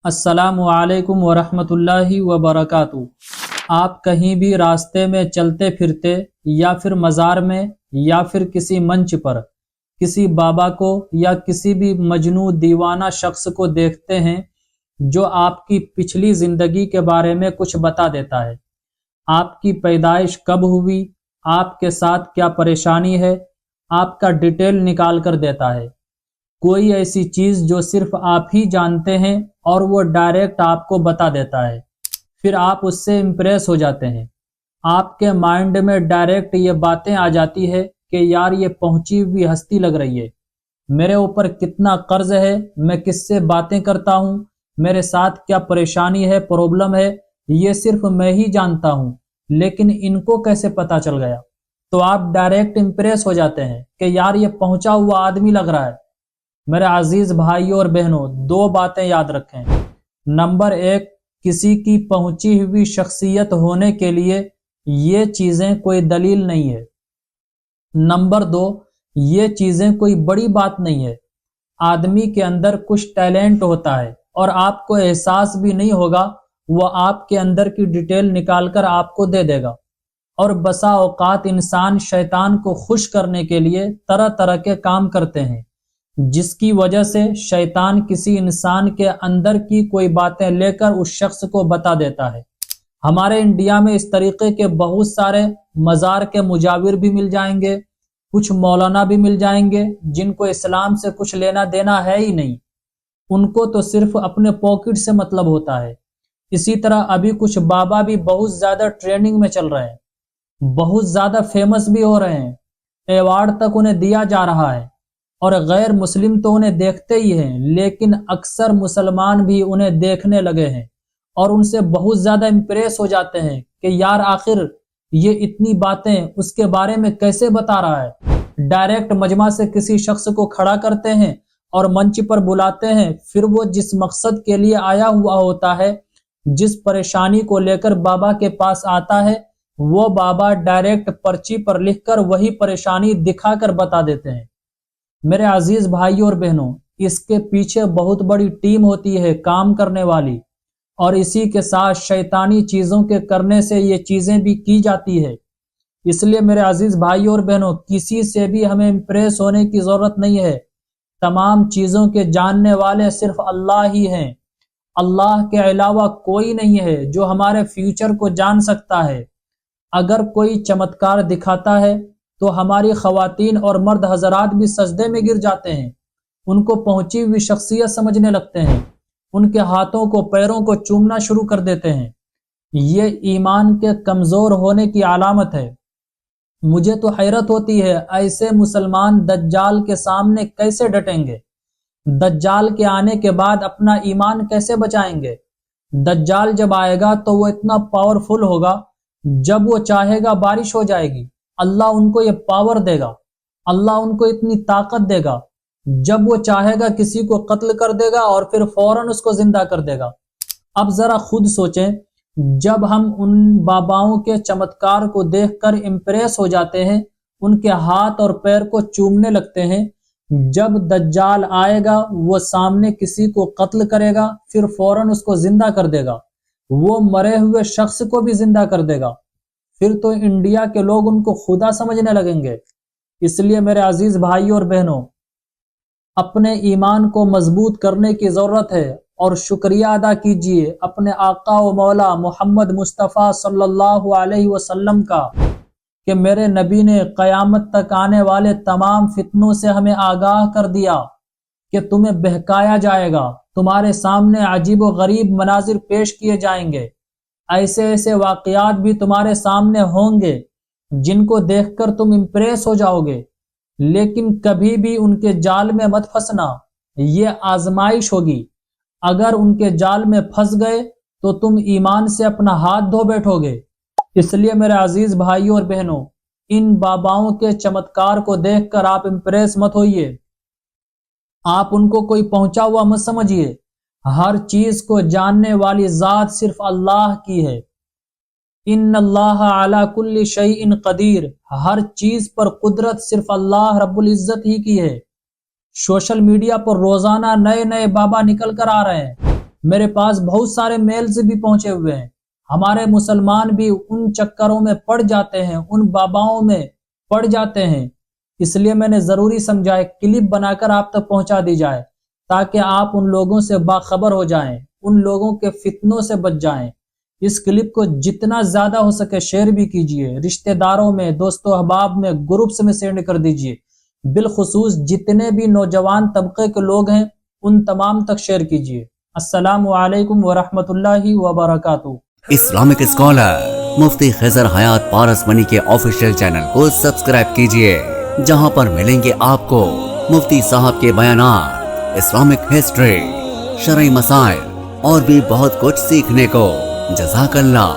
السلام علیکم ورحمۃ اللہ وبرکاتہ۔ آپ کہیں بھی راستے میں چلتے پھرتے یا پھر مزار میں یا پھر کسی منچ پر کسی بابا کو یا کسی بھی مجنون دیوانہ شخص کو دیکھتے ہیں جو آپ کی پچھلی زندگی کے بارے میں کچھ بتا دیتا ہے۔ آپ کی پیدائش کب ہوئی، آپ کے ساتھ کیا پریشانی ہے، آپ کا ڈیٹیل نکال کر دیتا ہے۔ کوئی ایسی چیز جو صرف آپ ہی جانتے ہیں اور وہ ڈائریکٹ آپ کو بتا دیتا ہے، پھر آپ اس سے امپریس ہو جاتے ہیں۔ آپ کے مائنڈ میں ڈائریکٹ یہ باتیں آ جاتی ہے کہ یار یہ پہنچی ہوئی ہستی لگ رہی ہے، میرے اوپر کتنا قرض ہے، میں کس سے باتیں کرتا ہوں، میرے ساتھ کیا پریشانی ہے، پرابلم ہے، یہ صرف میں ہی جانتا ہوں، لیکن ان کو کیسے پتا چل گیا؟ تو آپ ڈائریکٹ امپریس ہو جاتے ہیں کہ یار یہ پہنچا ہوا آدمی لگ رہا ہے۔ میرے عزیز بھائیوں اور بہنوں، دو باتیں یاد رکھیں۔ نمبر ایک، کسی کی پہنچی ہوئی شخصیت ہونے کے لیے یہ چیزیں کوئی دلیل نہیں ہے۔ نمبر دو، یہ چیزیں کوئی بڑی بات نہیں ہے۔ آدمی کے اندر کچھ ٹیلنٹ ہوتا ہے اور آپ کو احساس بھی نہیں ہوگا، وہ آپ کے اندر کی ڈیٹیل نکال کر آپ کو دے دے گا۔ اور بسا اوقات انسان شیطان کو خوش کرنے کے لیے طرح طرح کے کام کرتے ہیں، جس کی وجہ سے شیطان کسی انسان کے اندر کی کوئی باتیں لے کر اس شخص کو بتا دیتا ہے۔ ہمارے انڈیا میں اس طریقے کے بہت سارے مزار کے مجاور بھی مل جائیں گے، کچھ مولانا بھی مل جائیں گے جن کو اسلام سے کچھ لینا دینا ہے ہی نہیں، ان کو تو صرف اپنے پاکٹ سے مطلب ہوتا ہے۔ اسی طرح ابھی کچھ بابا بھی بہت زیادہ ٹریننگ میں چل رہے ہیں، بہت زیادہ فیمس بھی ہو رہے ہیں، ایوارڈ تک انہیں دیا جا رہا ہے، اور غیر مسلم تو انہیں دیکھتے ہی ہیں، لیکن اکثر مسلمان بھی انہیں دیکھنے لگے ہیں اور ان سے بہت زیادہ امپریس ہو جاتے ہیں کہ یار آخر یہ اتنی باتیں اس کے بارے میں کیسے بتا رہا ہے۔ ڈائریکٹ مجمع سے کسی شخص کو کھڑا کرتے ہیں اور منچ پر بلاتے ہیں، پھر وہ جس مقصد کے لیے آیا ہوا ہوتا ہے، جس پریشانی کو لے کر بابا کے پاس آتا ہے، وہ بابا ڈائریکٹ پرچی پر لکھ کر وہی پریشانی دکھا کر بتا دیتے ہیں۔ میرے عزیز بھائیوں اور بہنوں، اس کے پیچھے بہت بڑی ٹیم ہوتی ہے کام کرنے والی، اور اسی کے ساتھ شیطانی چیزوں کے کرنے سے یہ چیزیں بھی کی جاتی ہے۔ اس لیے میرے عزیز بھائیوں اور بہنوں، کسی سے بھی ہمیں امپریس ہونے کی ضرورت نہیں ہے۔ تمام چیزوں کے جاننے والے صرف اللہ ہی ہیں۔ اللہ کے علاوہ کوئی نہیں ہے جو ہمارے فیوچر کو جان سکتا ہے۔ اگر کوئی چمتکار دکھاتا ہے تو ہماری خواتین اور مرد حضرات بھی سجدے میں گر جاتے ہیں، ان کو پہنچی ہوئی شخصیت سمجھنے لگتے ہیں، ان کے ہاتھوں کو پیروں کو چومنا شروع کر دیتے ہیں۔ یہ ایمان کے کمزور ہونے کی علامت ہے۔ مجھے تو حیرت ہوتی ہے، ایسے مسلمان دجال کے سامنے کیسے ڈٹیں گے؟ دجال کے آنے کے بعد اپنا ایمان کیسے بچائیں گے؟ دجال جب آئے گا تو وہ اتنا پاورفل ہوگا، جب وہ چاہے گا بارش ہو جائے گی۔ اللہ ان کو یہ پاور دے گا، اللہ ان کو اتنی طاقت دے گا، جب وہ چاہے گا کسی کو قتل کر دے گا اور پھر فوراً اس کو زندہ کر دے گا۔ اب ذرا خود سوچیں، جب ہم ان باباؤں کے چمتکار کو دیکھ کر امپریس ہو جاتے ہیں، ان کے ہاتھ اور پیر کو چومنے لگتے ہیں، جب دجال آئے گا وہ سامنے کسی کو قتل کرے گا، پھر فوراً اس کو زندہ کر دے گا، وہ مرے ہوئے شخص کو بھی زندہ کر دے گا، پھر تو انڈیا کے لوگ ان کو خدا سمجھنے لگیں گے۔ اس لیے میرے عزیز بھائیوں اور بہنوں، اپنے ایمان کو مضبوط کرنے کی ضرورت ہے، اور شکریہ ادا کیجئے اپنے آقا و مولا محمد مصطفیٰ صلی اللہ علیہ وسلم کا کہ میرے نبی نے قیامت تک آنے والے تمام فتنوں سے ہمیں آگاہ کر دیا کہ تمہیں بہکایا جائے گا، تمہارے سامنے عجیب و غریب مناظر پیش کیے جائیں گے، ایسے ایسے واقعات بھی تمہارے سامنے ہوں گے جن کو دیکھ کر تم امپریس ہو جاؤ گے، لیکن کبھی بھی ان کے جال میں مت پھنسنا، یہ آزمائش ہوگی۔ اگر ان کے جال میں پھنس گئے تو تم ایمان سے اپنا ہاتھ دھو بیٹھو گے۔ اس لیے میرے عزیز بھائیوں اور بہنوں، ان باباؤں کے چمتکار کو دیکھ کر آپ امپریس مت ہوئیے، آپ ان کو کوئی پہنچا ہوا مت سمجھیے۔ ہر چیز کو جاننے والی ذات صرف اللہ کی ہے۔ ان اللہ علی کل شیء قدیر، ہر چیز پر قدرت صرف اللہ رب العزت ہی کی ہے۔ سوشل میڈیا پر روزانہ نئے نئے بابا نکل کر آ رہے ہیں میرے پاس بہت سارے میلز بھی پہنچے ہوئے ہیں. ہمارے مسلمان بھی ان چکروں میں پڑ جاتے ہیں، ان باباؤں میں پڑ جاتے ہیں. اس لیے میں نے ضروری سمجھا ایک کلپ بنا کر آپ تک پہنچا دی جائے تاکہ آپ ان لوگوں سے باخبر ہو جائیں، ان لوگوں کے فتنوں سے بچ جائیں. اس کلپ کو جتنا زیادہ ہو سکے شیئر بھی کیجئے، رشتہ داروں میں، دوست و احباب میں، گروپس میں سینڈ کر دیجئے. بالخصوص جتنے بھی نوجوان طبقے کے لوگ ہیں ان تمام تک شیئر کیجئے. السلام علیکم ورحمۃ اللہ وبرکاتہ. اسلامک اسکالر مفتی خضر حیات پارس منی کے آفیشیل چینل کو سبسکرائب کیجئے، جہاں پر ملیں گے آپ کو مفتی صاحب کے بیانات، اسلامک ہسٹری، شرعی مسائل اور بھی بہت کچھ سیکھنے کو. جزاک اللہ.